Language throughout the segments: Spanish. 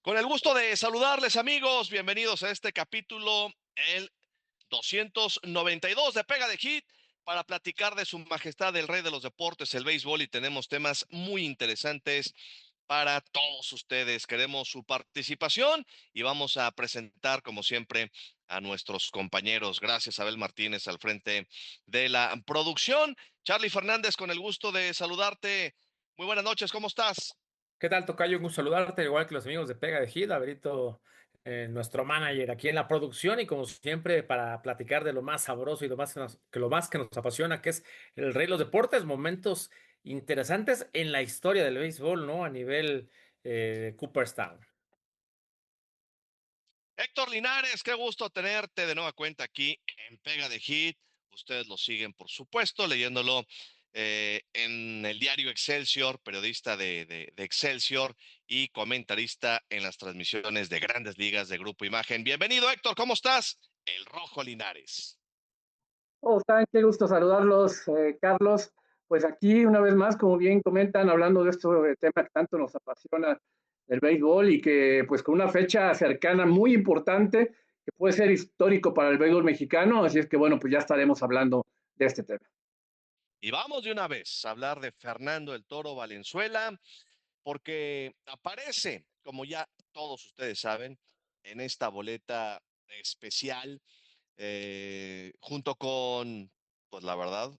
Con el gusto de saludarles, amigos, bienvenidos a este capítulo, el 292 de Pega de Hit, para platicar de su majestad el rey de los deportes, el béisbol, y tenemos temas muy interesantes para todos ustedes. Queremos su participación y vamos a presentar, como siempre, a nuestros compañeros. Gracias, Abel Martínez, al frente de la producción. Charlie Fernández, con el gusto de saludarte. Muy buenas noches, ¿cómo estás? ¿Qué tal, tocayo? Un gusto saludarte, igual que los amigos de Pega de Hit, Alberito, nuestro manager aquí en la producción y como siempre para platicar de lo más sabroso y lo más que nos apasiona, que es el rey de los deportes, momentos interesantes en la historia del béisbol, ¿no? A nivel Cooperstown. Héctor Linares, qué gusto tenerte de nueva cuenta aquí en Pega de Hit. Ustedes lo siguen, por supuesto, leyéndolo en el diario Excelsior, periodista de Excelsior y comentarista en las transmisiones de Grandes Ligas de Grupo Imagen. Bienvenido, Héctor, ¿cómo estás? El Rojo Linares. ¿Cómo están? Qué gusto saludarlos, Carlos. Pues aquí una vez más, como bien comentan, hablando de este tema que tanto nos apasiona el béisbol y que pues con una fecha cercana muy importante que puede ser histórico para el béisbol mexicano, así es que bueno, pues ya estaremos hablando de este tema. Y vamos de una vez a hablar de Fernando el Toro Valenzuela, porque aparece, como ya todos ustedes saben, en esta boleta especial junto con, pues la verdad,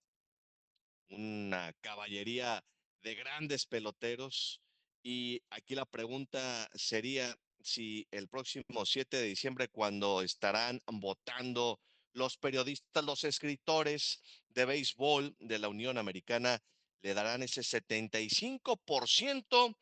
una caballería de grandes peloteros. Y aquí la pregunta sería si el próximo 7 de diciembre, cuando estarán votando los periodistas, los escritores de béisbol de la Unión Americana, le darán ese 75%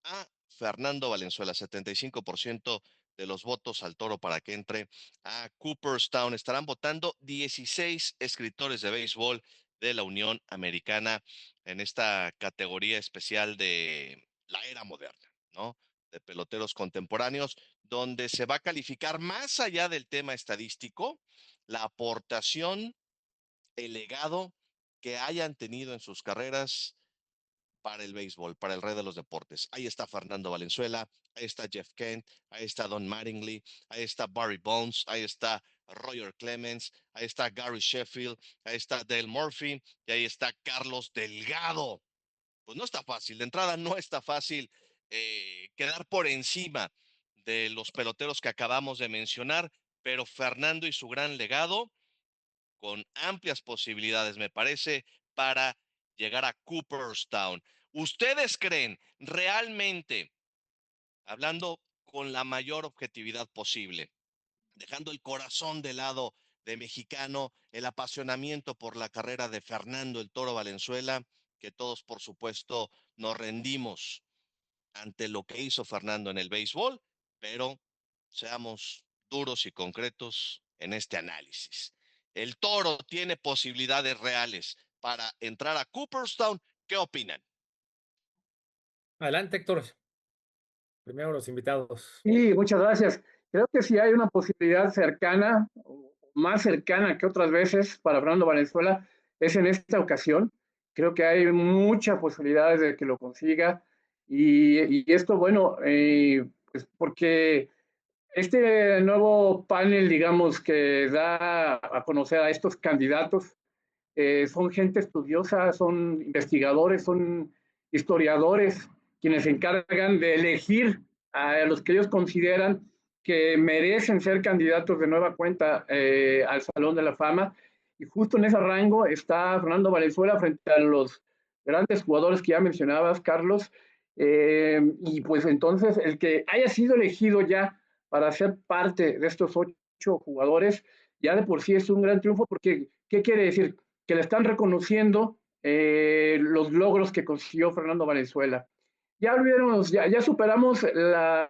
a Fernando Valenzuela, 75% de los votos al Toro para que entre a Cooperstown. Estarán votando 16 escritores de béisbol de la Unión Americana en esta categoría especial de la era moderna, ¿no? De peloteros contemporáneos, donde se va a calificar más allá del tema estadístico, la aportación, el legado que hayan tenido en sus carreras para el béisbol, para el rey de los deportes. Ahí está Fernando Valenzuela, ahí está Jeff Kent, ahí está Don Mattingly, ahí está Barry Bonds, ahí está Roger Clemens, ahí está Gary Sheffield, ahí está Dale Murphy y ahí está Carlos Delgado. Pues no está fácil, de entrada no está fácil quedar por encima de los peloteros que acabamos de mencionar, pero Fernando y su gran legado con amplias posibilidades, me parece, para llegar a Cooperstown. ¿Ustedes creen realmente, hablando con la mayor objetividad posible, dejando el corazón de lado de mexicano, el apasionamiento por la carrera de Fernando el Toro Valenzuela, que todos, por supuesto, nos rendimos ante lo que hizo Fernando en el béisbol, pero seamos duros y concretos en este análisis? El Toro tiene posibilidades reales para entrar a Cooperstown. ¿Qué opinan? Adelante, Héctor. Primero los invitados. Sí, muchas gracias. Creo que sí hay una posibilidad cercana, más cercana que otras veces para Fernando Valenzuela, es en esta ocasión. Creo que hay muchas posibilidades de que lo consiga y esto, bueno, pues porque este nuevo panel, digamos, que da a conocer a estos candidatos, son gente estudiosa, son investigadores, son historiadores quienes se encargan de elegir a los que ellos consideran que merecen ser candidatos de nueva cuenta al Salón de la Fama. Y justo en ese rango está Fernando Valenzuela frente a los grandes jugadores que ya mencionabas, Carlos. Y pues entonces el que haya sido elegido ya para ser parte de estos 8 jugadores, ya de por sí es un gran triunfo porque, ¿qué quiere decir? Que le están reconociendo los logros que consiguió Fernando Valenzuela. Ya olvidemos, ya superamos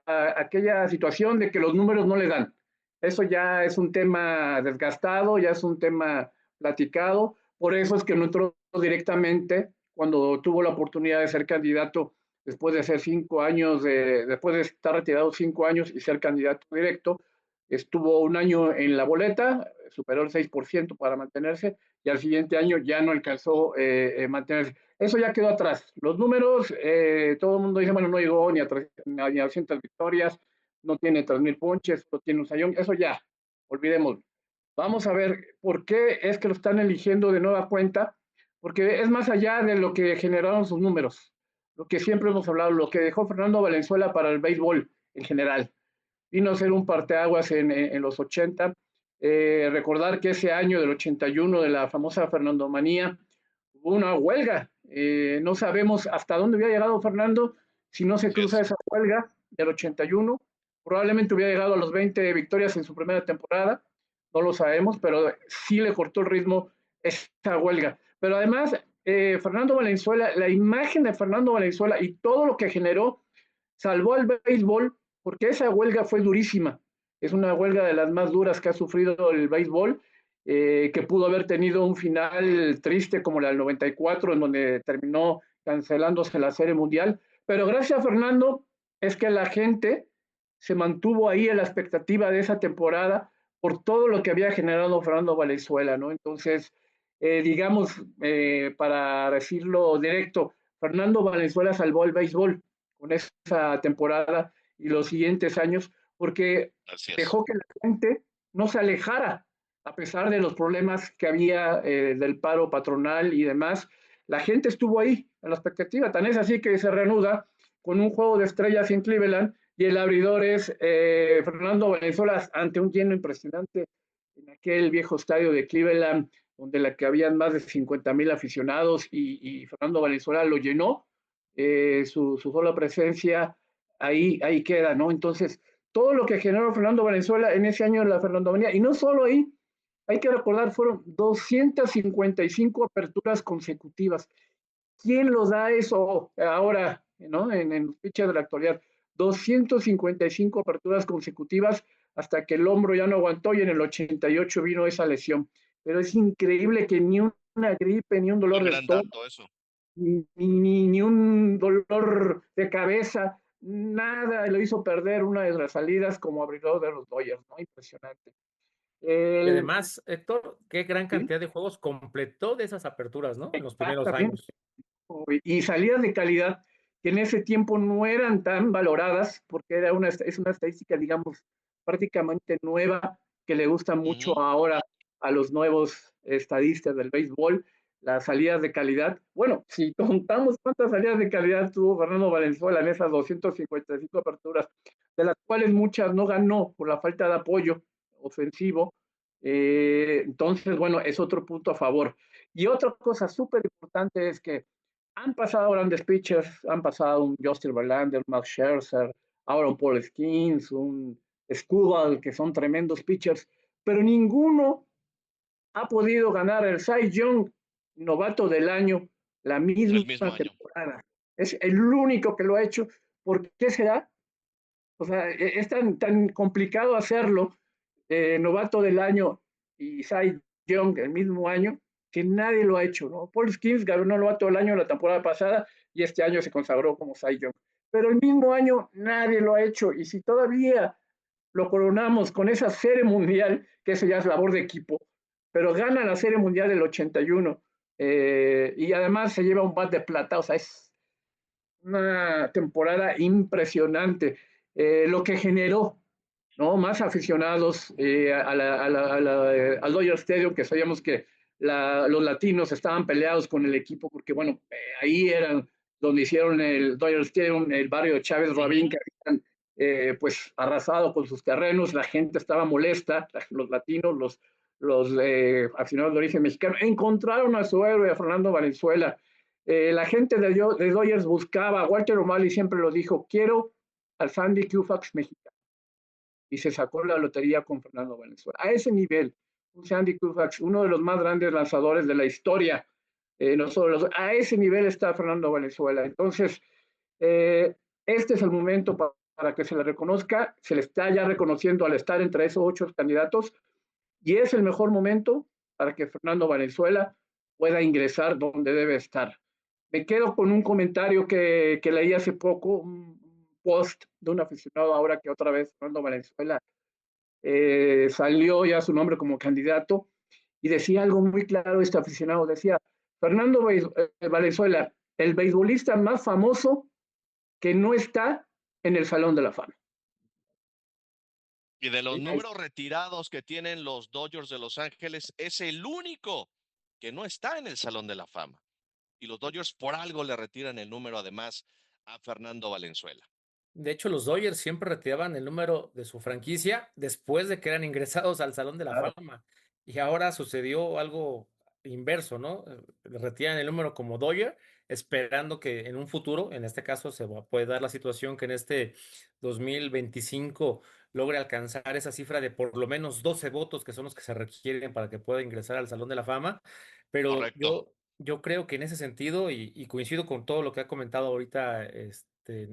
aquella situación de que los números no le dan. Eso ya es un tema desgastado, ya es un tema platicado. Por eso es que no entró directamente cuando tuvo la oportunidad de ser candidato después de ser 5 años, después de estar retirado 5 años y ser candidato directo. Estuvo un año en la boleta, superó el 6% para mantenerse y al siguiente año ya no alcanzó mantenerse. Eso ya quedó atrás. Los números, todo el mundo dice, bueno, no llegó ni a 200 victorias, no tiene 3,000 ponches, no tiene un sayón, eso ya, olvidemos. Vamos a ver por qué es que lo están eligiendo de nueva cuenta, porque es más allá de lo que generaron sus números, lo que siempre hemos hablado, lo que dejó Fernando Valenzuela para el béisbol en general. Vino a ser un parteaguas en los 80. Recordar que ese año del 81, de la famosa Fernandomanía, hubo una huelga. No sabemos hasta dónde había llegado Fernando si no se cruza esa huelga del 81. Probablemente hubiera llegado a los 20 victorias en su primera temporada, no lo sabemos, pero sí le cortó el ritmo esa huelga. Pero además, Fernando Valenzuela, la imagen de Fernando Valenzuela y todo lo que generó, salvó al béisbol, porque esa huelga fue durísima. Es una huelga de las más duras que ha sufrido el béisbol, que pudo haber tenido un final triste como la del 94, en donde terminó cancelándose la Serie Mundial. Pero gracias a Fernando es que la gente se mantuvo ahí en la expectativa de esa temporada por todo lo que había generado Fernando Valenzuela, ¿no? Entonces, digamos, para decirlo directo, Fernando Valenzuela salvó el béisbol con esa temporada y los siguientes años, porque dejó que la gente no se alejara, a pesar de los problemas que había del paro patronal y demás. La gente estuvo ahí en la expectativa, tan es así que se reanuda con un juego de estrellas en Cleveland y el abridor es Fernando Valenzuela ante un lleno impresionante en aquel viejo estadio de Cleveland, donde la que habían más de 50,000 aficionados y Fernando Valenzuela lo llenó, su sola presencia ahí queda, ¿no? Entonces, todo lo que generó Fernando Valenzuela en ese año en la Fernandomanía, y no solo ahí, hay que recordar, fueron 255 aperturas consecutivas. ¿Quién lo da eso ahora, ¿no? En los pitchers de la actualidad? 255 aperturas consecutivas hasta que el hombro ya no aguantó y en el 88 vino esa lesión. Pero es increíble que ni una gripe, ni un dolor de estómago, ni un dolor de cabeza, nada lo hizo perder una de las salidas como abridor de los Dodgers, ¿no? Impresionante. Y además, Héctor, qué gran ¿Sí? cantidad de juegos completó de esas aperturas, ¿no? En los primeros Exactamente. años. Y salidas de calidad que en ese tiempo no eran tan valoradas, porque es una estadística, digamos, prácticamente nueva, que le gusta mucho ahora a los nuevos estadistas del béisbol, las salidas de calidad. Bueno, si contamos cuántas salidas de calidad tuvo Fernando Valenzuela en esas 255 aperturas, de las cuales muchas no ganó por la falta de apoyo ofensivo, entonces, bueno, es otro punto a favor. Y otra cosa súper importante es que han pasado grandes pitchers, han pasado un Justin Verlander, un Max Scherzer, ahora un Paul Skeens, un Skubal, que son tremendos pitchers, pero ninguno ha podido ganar el Cy Young novato del año la misma temporada. Es el único que lo ha hecho. ¿Por qué será? O sea, es tan complicado hacerlo, novato del año y Cy Young el mismo año, que nadie lo ha hecho, ¿no? Paul Skeens ganó novato del año la temporada pasada y este año se consagró como Cy Young. Pero el mismo año nadie lo ha hecho y si todavía lo coronamos con esa serie mundial, que eso ya es labor de equipo, pero gana la serie mundial del 81 y además se lleva un bat de plata, o sea, es una temporada impresionante. Lo que generó, ¿no? Más aficionados al Dodger Stadium, que sabíamos que los latinos estaban peleados con el equipo, porque bueno, ahí eran donde hicieron el Dodger Stadium, el barrio de Chávez Rabín, que habían pues arrasado con sus terrenos, la gente estaba molesta, los latinos, los aficionados de origen mexicano, encontraron a su héroe, a Fernando Valenzuela. La gente de Dodgers buscaba, Walter O'Malley siempre lo dijo, quiero al Sandy Koufax mexicano. Y se sacó la lotería con Fernando Valenzuela. A ese nivel, un Sandy Koufax, uno de los más grandes lanzadores de la historia, no solo a ese nivel está Fernando Valenzuela. Entonces, este es el momento para que se le reconozca, se le está ya reconociendo al estar entre esos 8 candidatos, y es el mejor momento para que Fernando Valenzuela pueda ingresar donde debe estar. Me quedo con un comentario que leí hace poco, un post de un aficionado ahora que otra vez Fernando Valenzuela salió ya su nombre como candidato y decía algo muy claro este aficionado, decía, Fernando Valenzuela, el beisbolista más famoso que no está en el Salón de la Fama. Y de los números retirados que tienen los Dodgers de Los Ángeles, es el único que no está en el Salón de la Fama. Y los Dodgers por algo le retiran el número además a Fernando Valenzuela. De hecho, los Dodgers siempre retiraban el número de su franquicia después de que eran ingresados al Salón de la Claro. Fama. Y ahora sucedió algo inverso, ¿no? Retiran el número como Dodger, esperando que en un futuro, en este caso, puede dar la situación que en este 2025 logre alcanzar esa cifra de por lo menos 12 votos, que son los que se requieren para que pueda ingresar al Salón de la Fama. Pero Correcto. yo creo que en ese sentido, y coincido con todo lo que ha comentado ahorita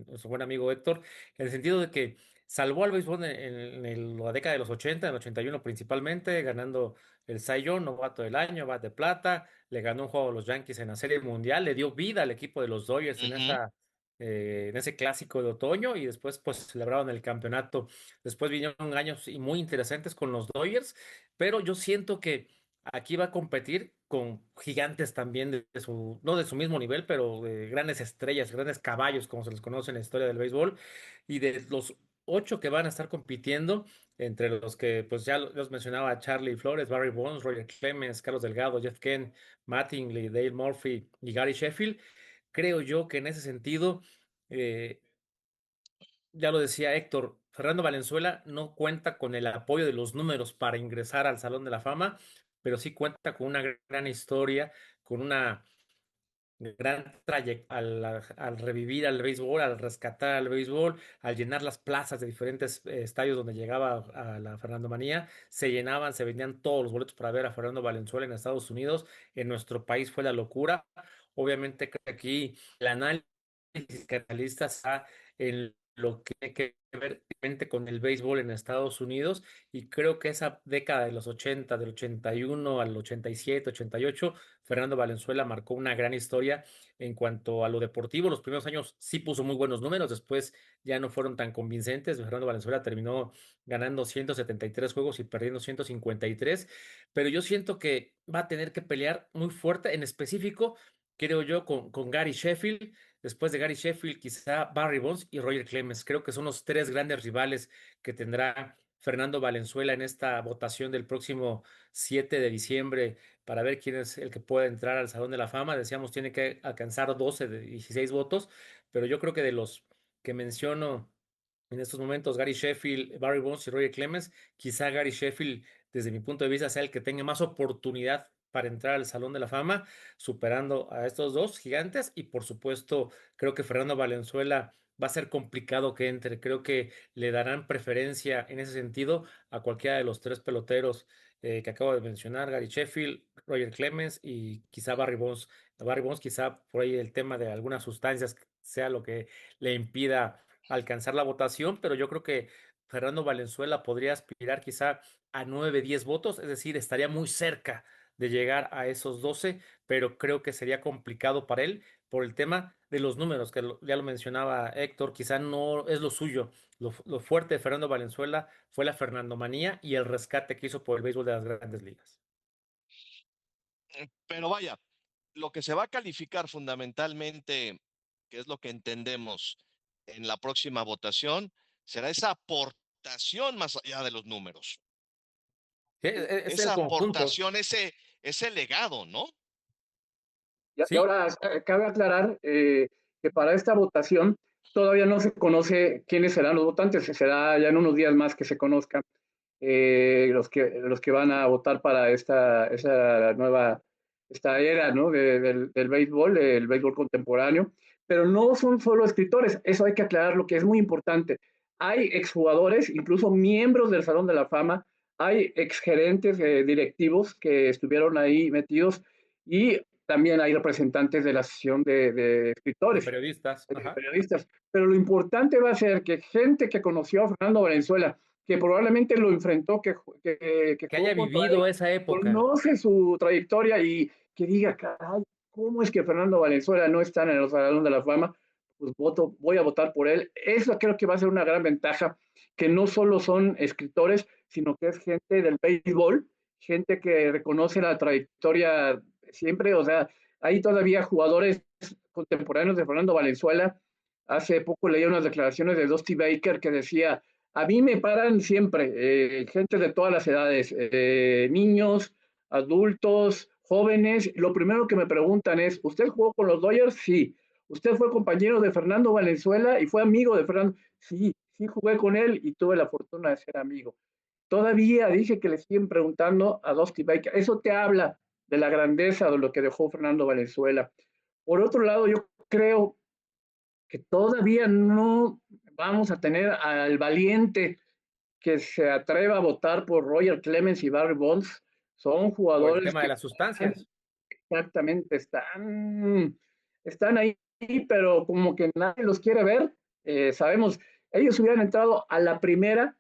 nuestro buen amigo Héctor, en el sentido de que salvó al béisbol la década de los 80, en el 81 principalmente, ganando el Cy Young, novato del año, bat de plata, le ganó un juego a los Yankees en la Serie Mundial, le dio vida al equipo de los Dodgers en ese clásico de otoño y después pues celebraron el campeonato. Después vinieron años y muy interesantes con los Dodgers, pero yo siento que aquí va a competir con gigantes también no de su mismo nivel, pero de grandes estrellas, grandes caballos, como se les conoce en la historia del béisbol. Y de los 8 que van a estar compitiendo, entre los que pues ya los mencionaba Charlie Flores, Barry Bonds, Roger Clemens, Carlos Delgado, Jeff Kent, Mattingly, Dale Murphy y Gary Sheffield, creo yo que en ese sentido, eh, ya lo decía Héctor, Fernando Valenzuela no cuenta con el apoyo de los números para ingresar al Salón de la Fama, pero sí cuenta con una gran historia, con una gran trayectoria al revivir al béisbol, al rescatar al béisbol, al llenar las plazas de diferentes estadios donde llegaba a la Fernando Manía, se llenaban, se vendían todos los boletos para ver a Fernando Valenzuela en Estados Unidos. En nuestro país fue la locura. Obviamente que aquí el análisis que realizas está en lo que tiene que ver directamente con el béisbol en Estados Unidos, y creo que esa década de los 80, del 81 al 87, 88, Fernando Valenzuela marcó una gran historia en cuanto a lo deportivo. Los primeros años sí puso muy buenos números, después ya no fueron tan convincentes. Fernando Valenzuela terminó ganando 173 juegos y perdiendo 153, pero yo siento que va a tener que pelear muy fuerte, en específico, creo yo, con Gary Sheffield. Después de Gary Sheffield, quizá Barry Bonds y Roger Clemens. Creo que son los tres grandes rivales que tendrá Fernando Valenzuela en esta votación del próximo 7 de diciembre para ver quién es el que puede entrar al Salón de la Fama. Decíamos, tiene que alcanzar 12 de 16 votos, pero yo creo que de los que menciono en estos momentos, Gary Sheffield, Barry Bonds y Roger Clemens, quizá Gary Sheffield, desde mi punto de vista, sea el que tenga más oportunidad para entrar al Salón de la Fama, superando a estos dos gigantes. Y por supuesto, creo que Fernando Valenzuela va a ser complicado que entre. Creo que le darán preferencia en ese sentido a cualquiera de los tres peloteros que acabo de mencionar, Gary Sheffield, Roger Clemens y quizá Barry Bonds. Barry Bonds, quizá por ahí el tema de algunas sustancias sea lo que le impida alcanzar la votación, pero yo creo que Fernando Valenzuela podría aspirar quizá a 9, 10 votos, es decir, estaría muy cerca de llegar a esos 12, pero creo que sería complicado para él por el tema de los números, que ya lo mencionaba Héctor, quizá no es lo suyo. Lo fuerte de Fernando Valenzuela fue la Fernandomanía y el rescate que hizo por el béisbol de las grandes ligas. Pero vaya, lo que se va a calificar fundamentalmente, que es lo que entendemos en la próxima votación, será esa aportación más allá de los números. Es el Esa conjunto, aportación, ese legado, ¿no? Y ¿sí? ahora cabe aclarar que para esta votación todavía no se conoce quiénes serán los votantes, se será ya en unos días más que se conozcan los que van a votar para esa nueva, esta era, ¿no? Del béisbol, el béisbol contemporáneo, pero no son solo escritores, eso hay que aclarar lo que es muy importante. Hay exjugadores, incluso miembros del Salón de la Fama, hay exgerentes directivos que estuvieron ahí metidos y también hay representantes de la Asociación de De Escritores, periodistas, de ajá. periodistas. Pero lo importante va a ser que gente que conoció a Fernando Valenzuela, que probablemente lo enfrentó, que Que jugó haya contra él, vivido esa época. conoce su trayectoria y que diga, caray, ¿cómo es que Fernando Valenzuela no está en el Salón de la Fama? Pues voy a votar por él. Eso creo que va a ser una gran ventaja, que no solo son escritores, sino que es gente del béisbol, gente que reconoce la trayectoria siempre, o sea, hay todavía jugadores contemporáneos de Fernando Valenzuela. Hace poco leí unas declaraciones de Dusty Baker que decía, a mí me paran siempre gente de todas las edades, niños, adultos, jóvenes. Lo primero que me preguntan es, ¿usted jugó con los Dodgers? Sí. ¿Usted fue compañero de Fernando Valenzuela y fue amigo de Fernando? Sí, sí jugué con él y tuve la fortuna de ser amigo. Todavía dice que le siguen preguntando a Dusty Baker. Eso te habla de la grandeza de lo que dejó Fernando Valenzuela. Por otro lado, yo creo que todavía no vamos a tener al valiente que se atreva a votar por Roger Clemens y Barry Bonds. Son Por el jugadores tema de que las sustancias. exactamente están ahí, pero como que nadie los quiere ver. Sabemos, ellos hubieran entrado a la primera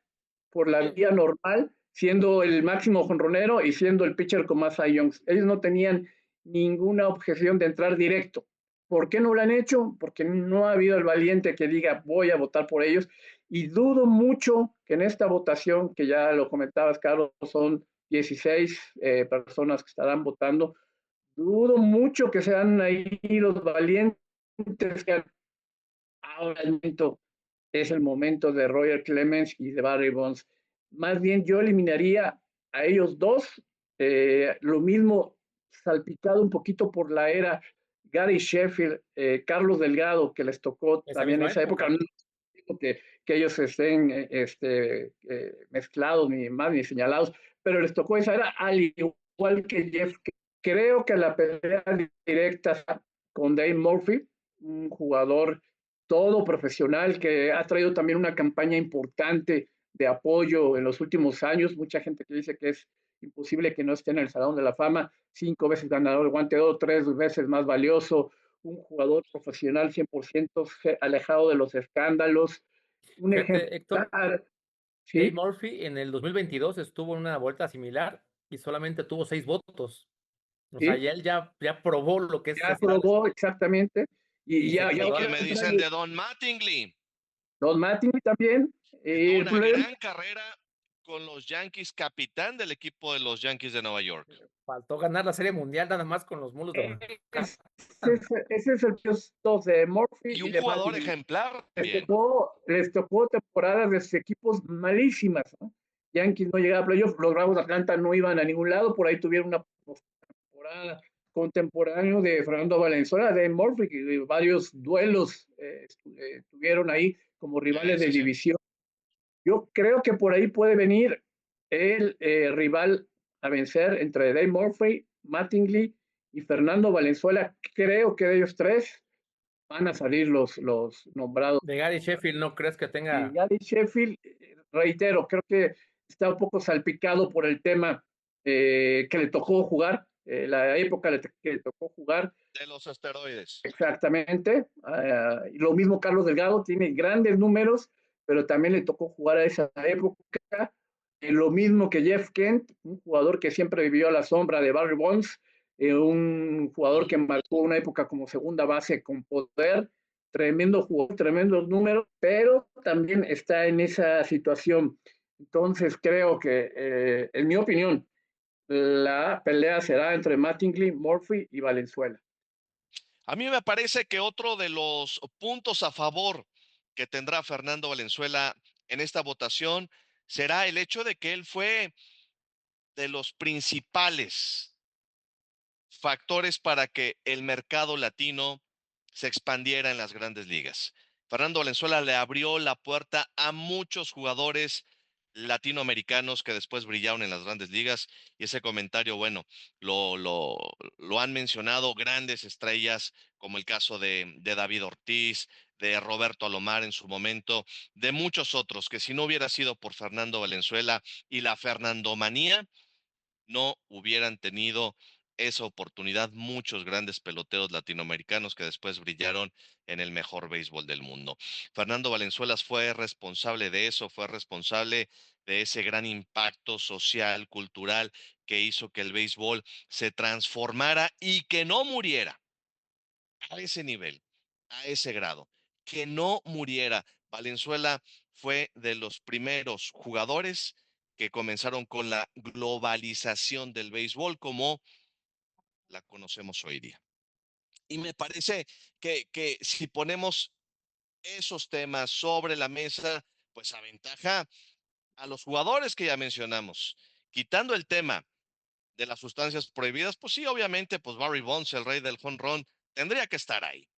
por la vía normal, siendo el máximo jonronero y siendo el pitcher con más Cy Youngs. Ellos no tenían ninguna objeción de entrar directo. ¿Por qué no lo han hecho? Porque no ha habido el valiente que diga voy a votar por ellos. Y dudo mucho que en esta votación, que ya lo comentabas, Carlos, son 16 personas que estarán votando, dudo mucho que sean ahí los valientes que ahora es el momento de Roger Clemens y de Barry Bonds. Más bien yo eliminaría a ellos dos, lo mismo salpicado un poquito por la era Gary Sheffield, Carlos Delgado, que les tocó Esa también misma esa época, época. no que ellos estén mezclados ni más ni señalados, pero les tocó esa era al igual que Jeff. Creo que la pelea directa con Dave Murphy, un jugador todo profesional que ha traído también una campaña importante de apoyo en los últimos años. Mucha gente que dice que es imposible que no esté en el Salón de la Fama, 5 veces ganador del Guante de Oro, 3 veces más valioso, un jugador profesional 100% alejado de los escándalos, un Fíjate, Héctor, ejemplar, Dave ¿sí? Murphy en el 2022 estuvo en una vuelta similar y solamente tuvo 6 votos. O sea, ¿Sí? ya él ya probó lo que es Ya estar probó exactamente y y se ya ¿Y quedó a qué la me mitad. dicen de Don Mattingly? Don Mattingly también. Que tuvo El una problema gran carrera con los Yankees, capitán del equipo de los Yankees de Nueva York. Faltó ganar la Serie Mundial nada más con los Mulos de Oaxaca. ese es el puesto de Murphy Y y un de jugador Mattingly. ejemplar Les también. tocó, les tocó temporadas de sus equipos malísimas, ¿no? Yankees no llegaba a playoff, los Bravos de Atlanta no iban a ningún lado, por ahí tuvieron una temporada contemporáneo de Fernando Valenzuela, de Murphy, que varios duelos tuvieron ahí como rivales de Sí, sí. división. Yo creo que por ahí puede venir el rival a vencer entre Dave Murphy, Mattingly y Fernando Valenzuela. Creo que de ellos tres van a salir los nombrados. De Gary Sheffield, ¿no crees que Y tenga Gary Sheffield, reitero, creo que está un poco salpicado por el tema que le tocó jugar, la época que le tocó jugar. De los esteroides. Exactamente. Lo mismo Carlos Delgado, tiene grandes números, pero también le tocó jugar a esa época. Lo mismo que Jeff Kent, un jugador que siempre vivió a la sombra de Barry Bonds, un jugador que marcó una época como segunda base con poder, tremendo jugador, tremendos números, pero también está en esa situación. Entonces creo que, en mi opinión, la pelea será entre Mattingly, Murphy y Valenzuela. A mí me parece que otro de los puntos a favor que tendrá Fernando Valenzuela en esta votación será el hecho de que él fue de los principales factores para que el mercado latino se expandiera en las grandes ligas. Fernando Valenzuela le abrió la puerta a muchos jugadores latinoamericanos que después brillaron en las grandes ligas y ese comentario, bueno, lo han mencionado grandes estrellas como el caso de David Ortiz, de Roberto Alomar en su momento, de muchos otros que si no hubiera sido por Fernando Valenzuela y la Fernandomanía, no hubieran tenido esa oportunidad muchos grandes peloteros latinoamericanos que después brillaron en el mejor béisbol del mundo. Fernando Valenzuelas fue responsable de eso, fue responsable de ese gran impacto social, cultural, que hizo que el béisbol se transformara y que no muriera a ese nivel, a ese grado, que no muriera. Valenzuela fue de los primeros jugadores que comenzaron con la globalización del béisbol como la conocemos hoy día. Y me parece que si ponemos esos temas sobre la mesa, pues aventaja a los jugadores que ya mencionamos. Quitando el tema de las sustancias prohibidas, pues sí, obviamente, pues Barry Bonds, el rey del jonrón, tendría que estar ahí.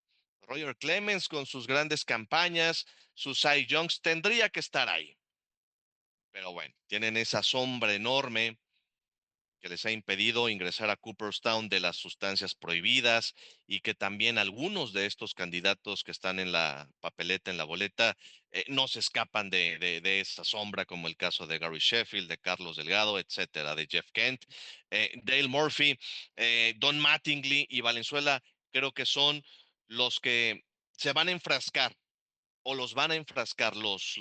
Roger Clemens con sus grandes campañas, sus Cy Youngs, tendría que estar ahí. Pero bueno, tienen esa sombra enorme que les ha impedido ingresar a Cooperstown de las sustancias prohibidas y que también algunos de estos candidatos que están en la papeleta, en la boleta, no se escapan de esa sombra, como el caso de Gary Sheffield, de Carlos Delgado, etcétera, de Jeff Kent, Dale Murphy, Don Mattingly y Valenzuela, creo que son los que se van a enfrascar o los van a enfrascar los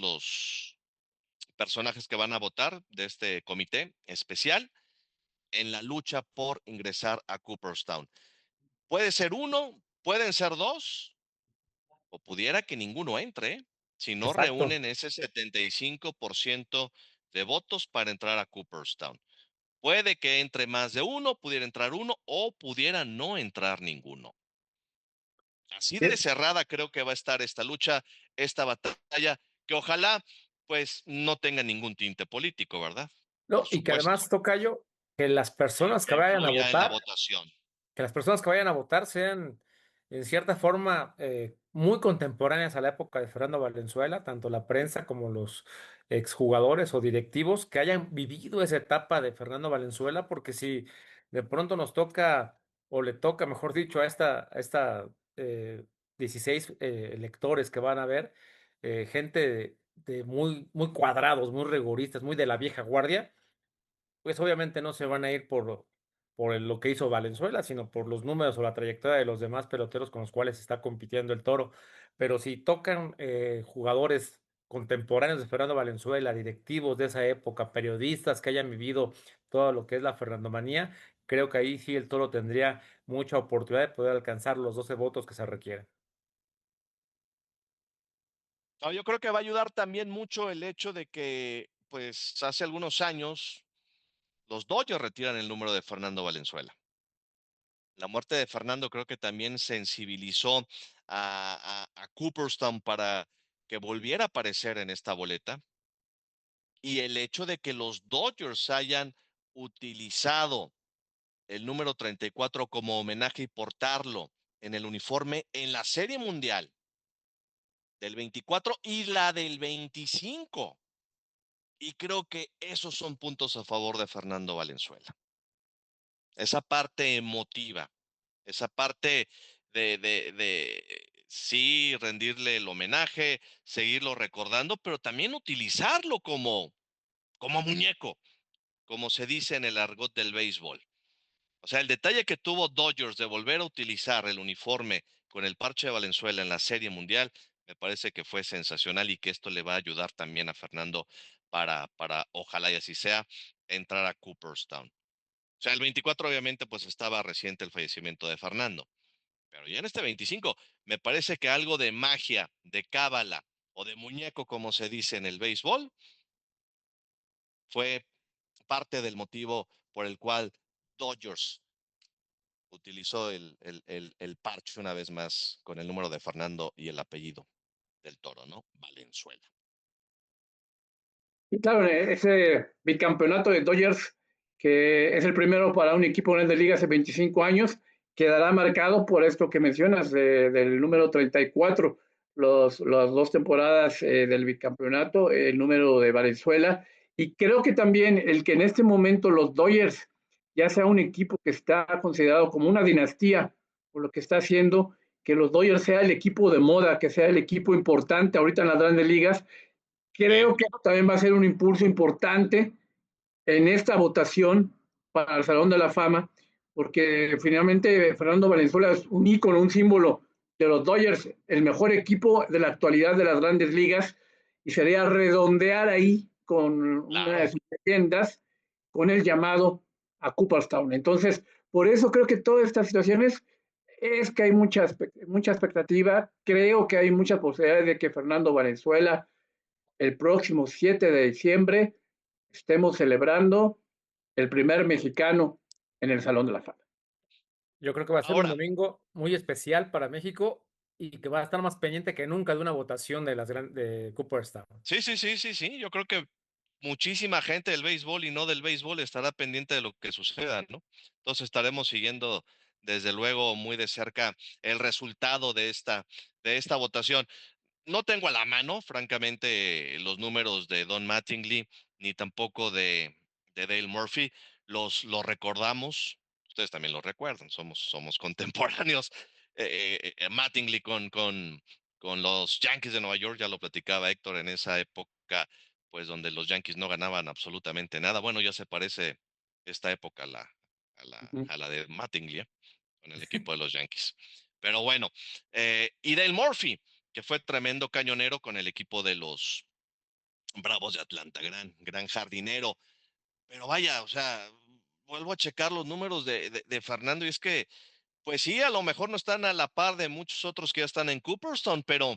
personajes que van a votar de este comité especial en la lucha por ingresar a Cooperstown. Puede ser uno, pueden ser dos, o pudiera que ninguno entre, si no Exacto. reúnen ese 75% de votos para entrar a Cooperstown. Puede que entre más de uno, pudiera entrar uno, o pudiera no entrar ninguno. Así de cerrada creo que va a estar esta lucha, esta batalla, que ojalá pues no tenga ningún tinte político, ¿verdad? No, Por y que supuesto, además, tocayo, que las pero personas que que vayan a influya en la votar votación. que las personas que vayan a votar sean, en cierta forma, muy contemporáneas a la época de Fernando Valenzuela, tanto la prensa como los exjugadores o directivos que hayan vivido esa etapa de Fernando Valenzuela, porque si de pronto nos toca, o le toca, mejor dicho, a esta 16 electores que van a ver, gente de muy cuadrados, muy rigoristas, muy de la vieja guardia, pues obviamente no se van a ir por lo que hizo Valenzuela, sino por los números o la trayectoria de los demás peloteros con los cuales está compitiendo el Toro. Pero si tocan jugadores contemporáneos de Fernando Valenzuela, directivos de esa época, periodistas que hayan vivido todo lo que es la Fernandomanía, creo que ahí sí el Toro tendría mucha oportunidad de poder alcanzar los 12 votos que se requieren. No, yo creo que va a ayudar también mucho el hecho de que, pues, hace algunos años los Dodgers retiran el número de Fernando Valenzuela. La muerte de Fernando creo que también sensibilizó a Cooperstown para que volviera a aparecer en esta boleta. Y el hecho de que los Dodgers hayan utilizado el número 34 como homenaje y portarlo en el uniforme en la Serie Mundial del 24 y la del 25. Y creo que esos son puntos a favor de Fernando Valenzuela. Esa parte emotiva, esa parte de sí rendirle el homenaje, seguirlo recordando, pero también utilizarlo como muñeco, como se dice en el argot del béisbol. O sea, el detalle que tuvo Dodgers de volver a utilizar el uniforme con el parche de Valenzuela en la Serie Mundial, me parece que fue sensacional y que esto le va a ayudar también a Fernando para ojalá y así sea, entrar a Cooperstown. O sea, el 24 obviamente pues estaba reciente el fallecimiento de Fernando, pero ya en este 25 me parece que algo de magia, de cábala o de muñeco como se dice en el béisbol fue parte del motivo por el cual Dodgers utilizó el parche una vez más con el número de Fernando y el apellido del Toro, ¿no? Valenzuela. Y claro, ese bicampeonato de Dodgers, que es el primero para un equipo de liga hace 25 años, quedará marcado por esto que mencionas, del número 34, las dos temporadas del bicampeonato, el número de Valenzuela. Y creo que también el que en este momento los Dodgers ya sea un equipo que está considerado como una dinastía, por lo que está haciendo, que los Dodgers sea el equipo de moda, que sea el equipo importante ahorita en las grandes ligas. Sí. Creo que también va a ser un impulso importante en esta votación para el Salón de la Fama, porque finalmente Fernando Valenzuela es un ícono, un símbolo de los Dodgers, el mejor equipo de la actualidad de las grandes ligas, y sería redondear ahí con una de Claro. sus leyendas, con el llamado a Cooperstown. Entonces, por eso creo que todas estas situaciones es que hay mucha expectativa, creo que hay muchas posibilidades de que Fernando Valenzuela el próximo 7 de diciembre estemos celebrando el primer mexicano en el Salón de la Fama. Yo creo que va a ser un Ahora, domingo muy especial para México y que va a estar más pendiente que nunca de una votación de Cooperstown. sí. Yo creo que muchísima gente del béisbol y no del béisbol estará pendiente de lo que suceda, ¿no? Entonces estaremos siguiendo desde luego muy de cerca el resultado de esta votación. No tengo a la mano, francamente, los números de Don Mattingly, ni tampoco de Dale Murphy. Los recordamos, ustedes también los recuerdan, somos contemporáneos. Mattingly con los Yankees de Nueva York, ya lo platicaba Héctor, en esa época, pues donde los Yankees no ganaban absolutamente nada. Bueno, ya se parece esta época a la de Mattingly, con el equipo de los Yankees. Pero bueno, y Dale Murphy, que fue tremendo cañonero con el equipo de los Bravos de Atlanta, gran jardinero. Pero vaya, o sea, vuelvo a checar los números de Fernando y es que, pues sí, a lo mejor no están a la par de muchos otros que ya están en Cooperstown, pero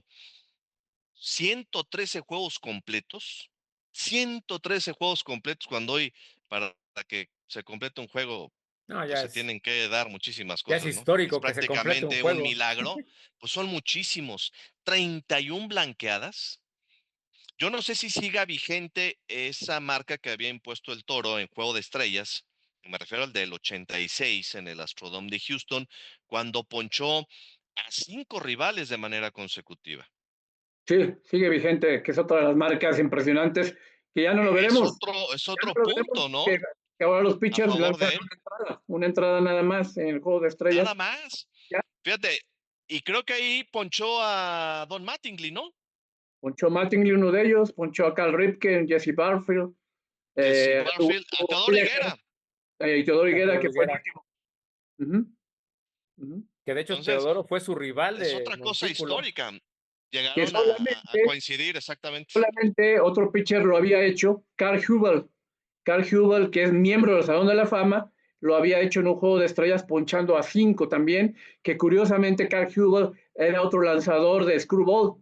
113 juegos completos, 113 juegos completos cuando hoy, para que se complete un juego, No, pues se tienen que dar muchísimas ya es cosas, ¿no? Es histórico que se complete un prácticamente un juego. milagro, pues son muchísimos. 31 blanqueadas. Yo no sé si siga vigente esa marca que había impuesto el Toro en Juego de Estrellas. Me refiero al del 86 en el Astrodome de Houston, cuando ponchó a 5 rivales de manera consecutiva. Sí, sigue vigente, que es otra de las marcas impresionantes, que ya no lo veremos. Es Ya otro no lo veremos, punto, ¿no? que ahora los A pitchers favor lanzan de él. una entrada nada más en el juego de Nada estrellas. más. Ya Fíjate, y creo que ahí ponchó a Don Mattingly, ¿no? ponchó Mattingly uno de ellos, ponchó a Cal Ripken, Jesse Barfield, Jesse Barfield, a Teodoro Whitaker, Higuera. y Teodoro Y a Higuera, Teodoro que fue el Higuera, último. Ujú, ujú. que de hecho Entonces, Teodoro fue su rival es de otra cosa Montículo. histórica. Que Llegaron a solamente coincidir exactamente. Solamente otro pitcher lo había hecho, Carl Hubel. Carl Hubel, que es miembro del Salón de la Fama, lo había hecho en un juego de estrellas ponchando a 5 también, que curiosamente Carl Hubel era otro lanzador de screwball,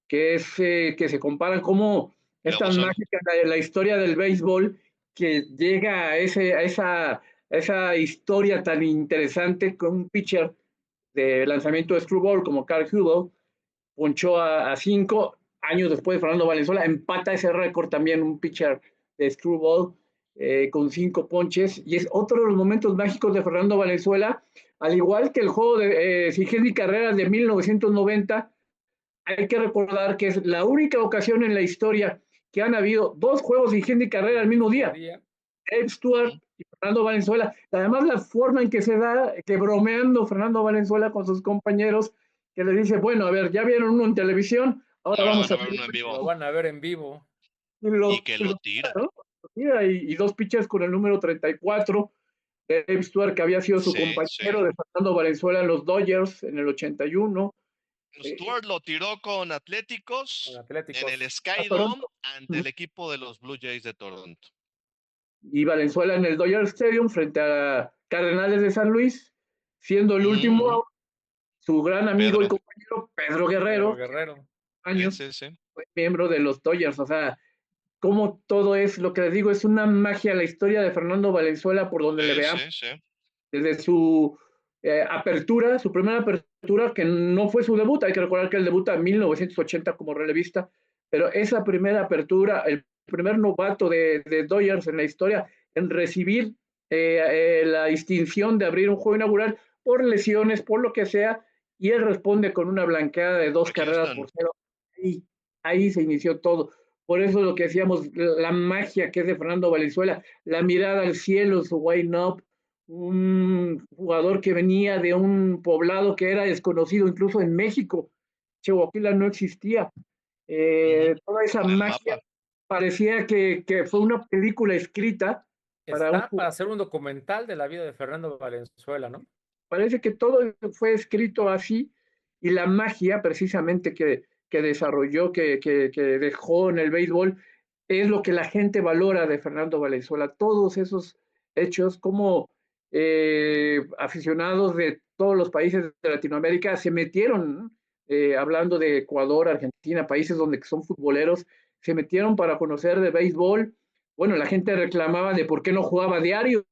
que se comparan como es Mira, tan Buzón. mágica la historia del béisbol que llega a esa historia tan interesante con un pitcher de lanzamiento de screwball como Carl Hubel, ponchó a 5 años después. Fernando Valenzuela empata ese récord también, un pitcher de screwball con 5 ponches, y es otro de los momentos mágicos de Fernando Valenzuela, al igual que el juego de sin hit ni carreras de 1990. Hay que recordar que es la única ocasión en la historia que han habido 2 juegos sin hit ni carrera al mismo día. Dave Stewart y Fernando Valenzuela. Además, la forma en que se da, que bromeando Fernando Valenzuela con sus compañeros, que le dice, bueno, a ver, ya vieron uno en televisión, ahora Ahora vamos van a a ver ver uno en vivo. Lo van a ver en vivo. Y que lo tira. ¿no? Y 2 pitchers con el número 34, Dave Stewart, que había sido su Sí. compañero de Fernando Valenzuela en los Dodgers en el 81. Stewart lo tiró con Con Atléticos en el Atléticos. A Sky Dome Toronto. ante el equipo de los Blue Jays de Toronto. Y Valenzuela en el Dodger Stadium frente a Cardenales de San Luis, siendo el último su gran amigo y Pedro. compañero Pedro Pedro Guerrero, Guerrero. años, Sí. fue miembro de los Dodgers. O sea, como todo es, lo que les digo, es una magia la historia de Fernando Valenzuela por donde le veamos. Sí. Desde su apertura, su primera apertura, que no fue su debut, hay que recordar que él debuta en 1980 como relevista, pero esa primera apertura, el primer novato de Dodgers en la historia en recibir la distinción de abrir un juego inaugural por lesiones, por lo que sea, y él responde con una blanqueada de 2 carreras Houston. por 0. Y ahí se inició todo. Por eso lo que decíamos, la magia que es de Fernando Valenzuela, la mirada al cielo, su wine up, un jugador que venía de un poblado que era desconocido incluso en México. Chihuahua no existía. Toda esa En el magia mapa. parecía que fue una película escrita para un Está para hacer un documental de la vida de Fernando Valenzuela, ¿no? Parece que todo fue escrito así, y la magia precisamente que desarrolló, que dejó en el béisbol, es lo que la gente valora de Fernando Valenzuela. Todos esos hechos, como aficionados de todos los países de Latinoamérica se metieron, ¿no? Hablando de Ecuador, Argentina, países donde son futboleros, se metieron para conocer de béisbol, Bueno, la gente reclamaba de por qué no jugaba diario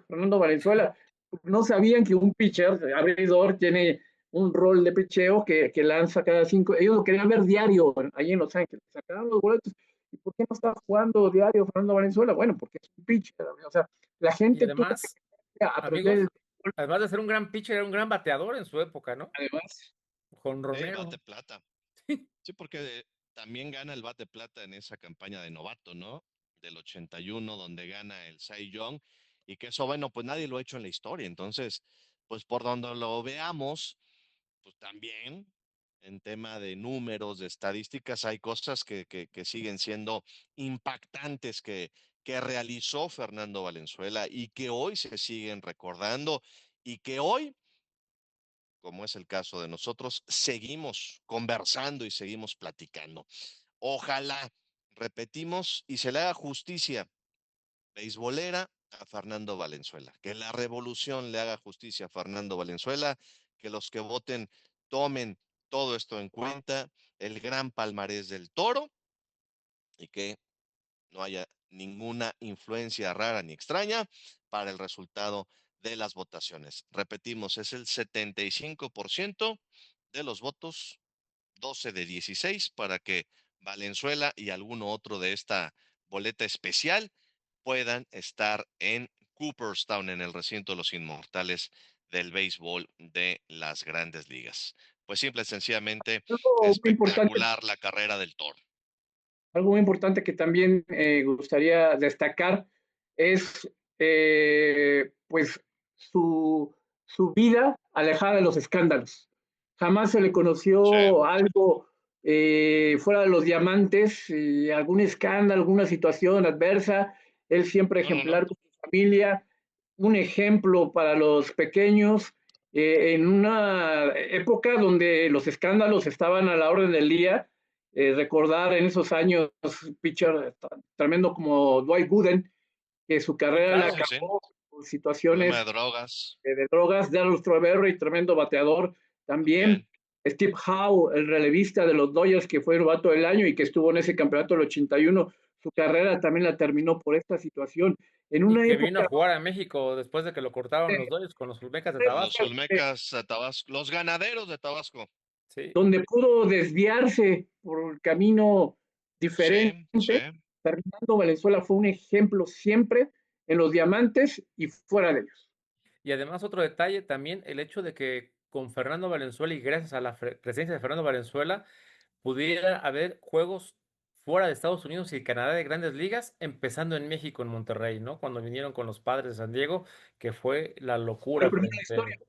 Fernando Valenzuela. No sabían que un pitcher abridor tiene un rol de picheo que lanza cada 5. Ellos lo querían ver diario allí en Los Ángeles. Sacaron los boletos. ¿Y por qué no está jugando diario Fernando Valenzuela? Bueno, porque es un pitcher. O sea, la Y gente tuvo además, que aprender. amigos, además de ser un gran pitcher, era un gran bateador en su época, ¿no? Además, Sí, bate Jonronero. plata. Sí, porque también gana el bate plata en esa campaña de novato, ¿no? Del 81, donde gana el Cy Young. Y que eso, bueno, pues nadie lo ha hecho en la historia. Entonces, pues por donde lo veamos, pues también en tema de números, de estadísticas, hay cosas que siguen siendo impactantes que realizó Fernando Valenzuela y que hoy se siguen recordando y que hoy, como es el caso de nosotros, seguimos conversando y seguimos platicando. Ojalá, repetimos, y se le haga justicia beisbolera a Fernando Valenzuela. Que la revolución le haga justicia a Fernando Valenzuela, que los que voten tomen todo esto en cuenta, el gran palmarés del Toro, y que no haya ninguna influencia rara ni extraña para el resultado de las votaciones. Repetimos, es el 75% de los votos, 12 de 16, para que Valenzuela y alguno otro de esta boleta especial puedan estar en Cooperstown, en el recinto de los inmortales del béisbol de las grandes ligas. Pues simple y sencillamente algo muy importante espectacular la carrera del Toro. Algo muy importante que también gustaría destacar es pues su vida alejada de los escándalos. Jamás se le Sí, conoció algo fuera de los diamantes, algún escándalo, alguna situación adversa. Él siempre no, no, no. ejemplar con su familia, un ejemplo para los pequeños, en una época donde los escándalos estaban a la orden del día. Recordar en esos años pitcher tremendo como Dwight Gooden, que su Sí, carrera la claro. Sí, sí. acabó por Problema situaciones de drogas. de drogas. Darryl Strawberry, tremendo bateador también. También. Steve Howe, el relevista de los Dodgers, que fue novato del año y que estuvo en ese campeonato del 81, su carrera también la terminó por esta situación. En Y una que vino a época jugar a México después de que lo cortaron donde, los Dodgers con los Olmecas de Tabasco. Los Olmecas de Tabasco, los ganaderos de Tabasco. Sí. donde pudo desviarse por el camino diferente. Sí, sí. Fernando Valenzuela fue un ejemplo siempre en los diamantes y fuera de ellos. Y además otro detalle también, el hecho de que con Fernando Valenzuela y gracias a la presencia de Fernando Valenzuela, pudiera haber juegos fuera de Estados Unidos y Canadá de grandes ligas, empezando en México, en Monterrey, ¿no? Cuando vinieron con los Padres de San Diego, que fue la Fue locura el primero en la frente. historia,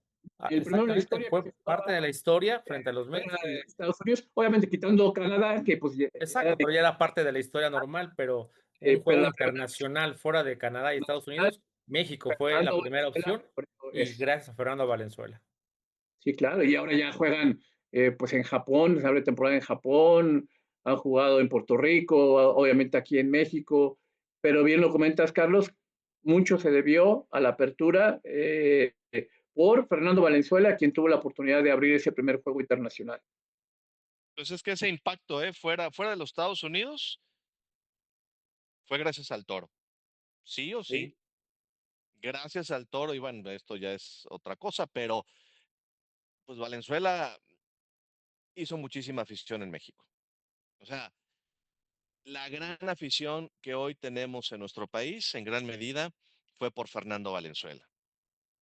el primero en la Exactamente, historia que fue se parte jugaba de la historia frente a los fuera Mets de y Estados Unidos, obviamente quitando Canadá, que pues era exacto, pero ya era parte de la historia normal, pero un pero juego la internacional fuera de Canadá y Estados nacional, Unidos, México fue la Fernando primera Valenzuela, opción por eso y es. gracias a Fernando Valenzuela. Sí, claro, y ahora ya juegan pues en Japón, se abre temporada en Japón, han jugado en Puerto Rico, obviamente aquí en México, pero bien lo comentas, Carlos, mucho se debió a la apertura por Fernando Valenzuela, quien tuvo la oportunidad de abrir ese primer juego internacional. Pues es que ese impacto, fuera de los Estados Unidos, fue gracias al Toro. Sí o sí. Sí. Gracias al Toro, y bueno, esto ya es otra cosa, pero pues Valenzuela hizo muchísima afición en México. O sea, la gran afición que hoy tenemos en nuestro país, en gran medida, fue por Fernando Valenzuela,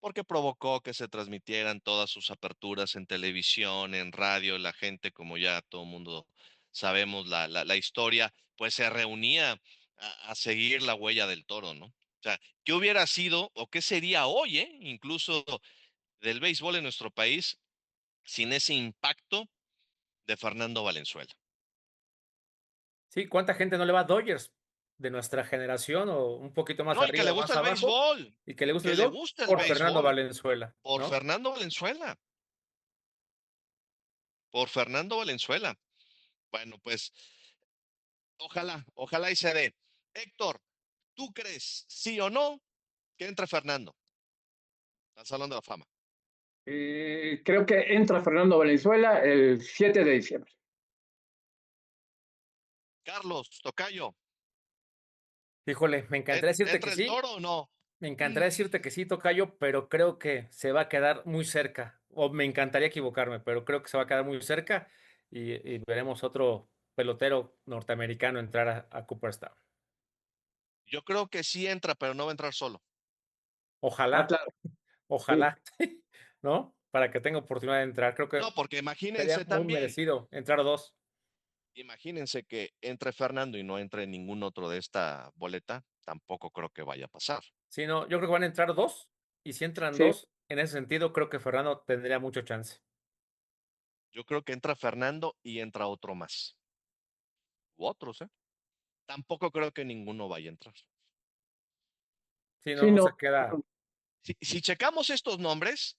porque provocó que se transmitieran todas sus aperturas en televisión, en radio, la gente, como ya todo el mundo sabemos la historia, pues se reunía a seguir la huella del Toro, ¿no? O sea, ¿qué hubiera sido o qué sería hoy, incluso del béisbol en nuestro país sin ese impacto de Fernando Valenzuela? Sí, ¿cuánta gente no le va a Dodgers de nuestra generación o un poquito más No, y que le arriba o gusta más el abajo béisbol, y que le gusta el que le béisbol gusta el por Fernando béisbol, Valenzuela, por ¿no? Fernando Valenzuela, por Fernando Valenzuela. Bueno, pues ojalá y se dé. Héctor, ¿tú crees, sí o no, que entre Fernando al Salón de la Fama? Creo que entra Fernando Valenzuela el 7 de diciembre. Carlos, Tocayo. Híjole, me encantaría decirte que ¿Entra el sí. Toro o no? Me encantaría decirte que sí, tocayo, pero creo que se va a quedar muy cerca. O me encantaría equivocarme, pero creo que se va a quedar muy cerca y veremos otro pelotero norteamericano entrar a Cooperstown. Yo creo que sí entra, pero no va a entrar solo. Ah, Ojalá, claro, sí, ojalá, ¿no? Para que tenga oportunidad de entrar. Creo que No, porque sería imagínense muy también, merecido entrar dos. imagínense que entre Fernando y no entre ningún otro de esta boleta, tampoco creo que vaya a pasar. Sí, no, yo creo que van a entrar dos. Y si entran sí. dos, en ese sentido, creo que Fernando tendría mucho chance. Yo creo que entra Fernando y entra otro más. U otros, ¿eh? Tampoco creo que ninguno vaya a entrar. Sí, no, Sí, no se no, queda. Si checamos estos nombres,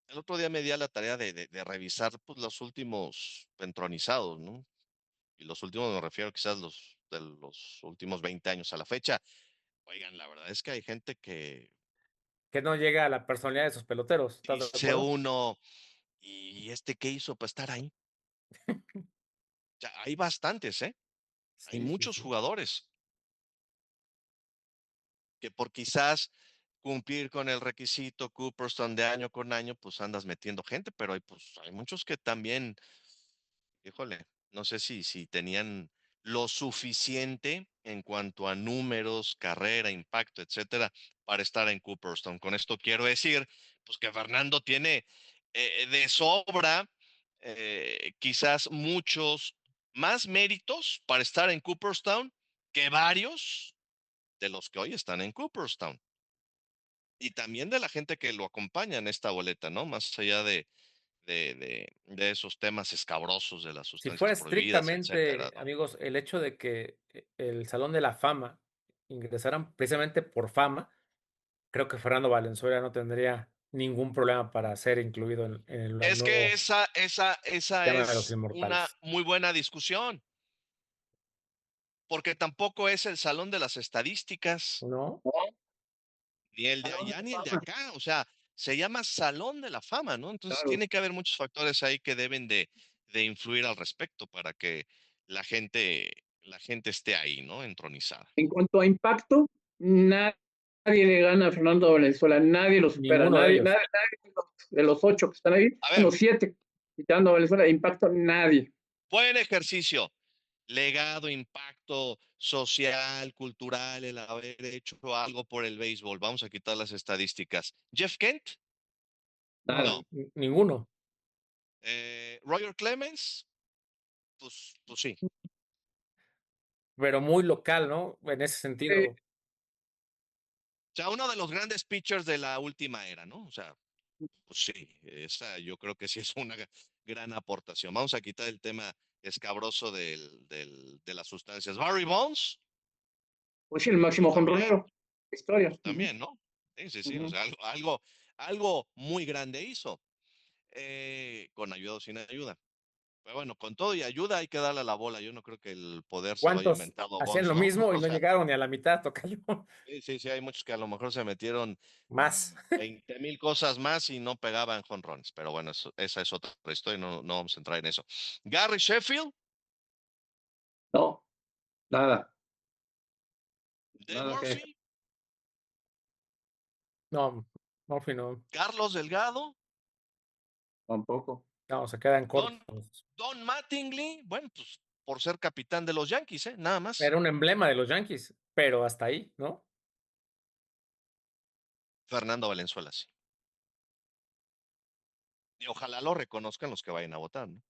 el otro día me di a la tarea de revisar pues, los últimos entronizados, ¿no? Y los últimos me refiero quizás de los últimos 20 años a la fecha. Oigan, la verdad es que hay gente que Que no llega a la personalidad de esos peloteros. ¿Estás de dice acuerdo? uno, ¿y este qué hizo para estar ahí? O sea, hay bastantes, ¿eh? Hay Sí, sí, muchos sí. jugadores que por quizás cumplir con el requisito Cooperstown de año con año, pues andas metiendo gente, pero hay muchos que también, híjole, no sé si tenían lo suficiente en cuanto a números, carrera, impacto, etcétera, para estar en Cooperstown. Con esto quiero decir, pues que Fernando tiene de sobra quizás muchos más méritos para estar en Cooperstown que varios de los que hoy están en Cooperstown. Y también de la gente que lo acompaña en esta boleta, ¿no? Más allá de esos temas escabrosos de las Si fuera sustancias prohibidas, etcétera, estrictamente, ¿no? amigos, el hecho de que el Salón de la Fama ingresaran precisamente por fama, creo que Fernando Valenzuela no tendría ningún problema para ser incluido en el Es que nuevo esa tema de los es una inmortales. muy buena discusión, porque tampoco es el salón de las estadísticas, ¿No? ni el de Salón de allá, la ni el de Fama, acá, o sea, se llama Salón de la Fama, ¿no? Entonces claro. tiene que haber muchos factores ahí que deben de influir al respecto para que la gente esté ahí, ¿no? Entronizada. En cuanto a impacto, nadie le gana a Fernando Valenzuela, nadie lo supera, Ninguno de ellos. nadie de los 8 que están ahí, A ver, bueno, 7, quitando a Valenzuela, de impacto, nadie. buen ejercicio. Legado, impacto social, cultural, el haber hecho algo por el béisbol. Vamos a quitar las estadísticas. Jeff Kent, Nada. no. Ninguno. Roger Clemens, pues sí. Pero muy local, ¿no? En ese Eh, sentido. O sea, uno de los grandes pitchers de la última era, ¿no? O sea, pues sí, esa yo creo que sí es una gran aportación. Vamos a quitar el tema escabroso de las sustancias. Barry Bonds, pues sí, el pues máximo también, jonronero, historia. pues también, ¿no? Sí, sí, sí, o Ujú. sea, algo muy grande hizo, con ayuda o sin ayuda. Pero bueno, con todo y ayuda hay que darle a la bola. Yo no creo que el poder se lo haya ¿Cuántos inventado hacían Bonds, lo ¿no? mismo y O no sea, llegaron ni a la mitad, tocayo? sí, sí, sí, hay muchos que a lo mejor se metieron Más. 20,000 cosas más y no pegaban jonrones. Pero bueno, esa es otra historia, no vamos a entrar en eso. Gary Sheffield, No, nada, Dale nada que Murphy, No, Murphy no. Carlos Delgado, tampoco. No, se quedan Don, cortos. Don Mattingly, bueno, pues por ser capitán de los Yankees, ¿eh? Nada más. Era un emblema de los Yankees, pero hasta ahí, ¿no? Fernando Valenzuela, sí. Y ojalá lo reconozcan los que vayan a votar, ¿no?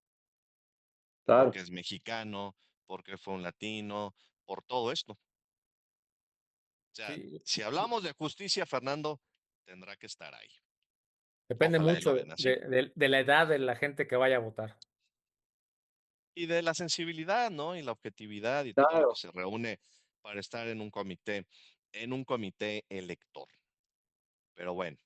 Claro. Porque es mexicano, porque fue un latino, por todo esto. O sea, Sí, si sí. hablamos de justicia, Fernando tendrá que estar ahí. Depende Ojalá y lo mucho ven así. de la edad de la gente que vaya a votar. Y de la sensibilidad, ¿no? Y la objetividad y todo lo que Claro. se reúne para estar en un comité elector. Pero bueno.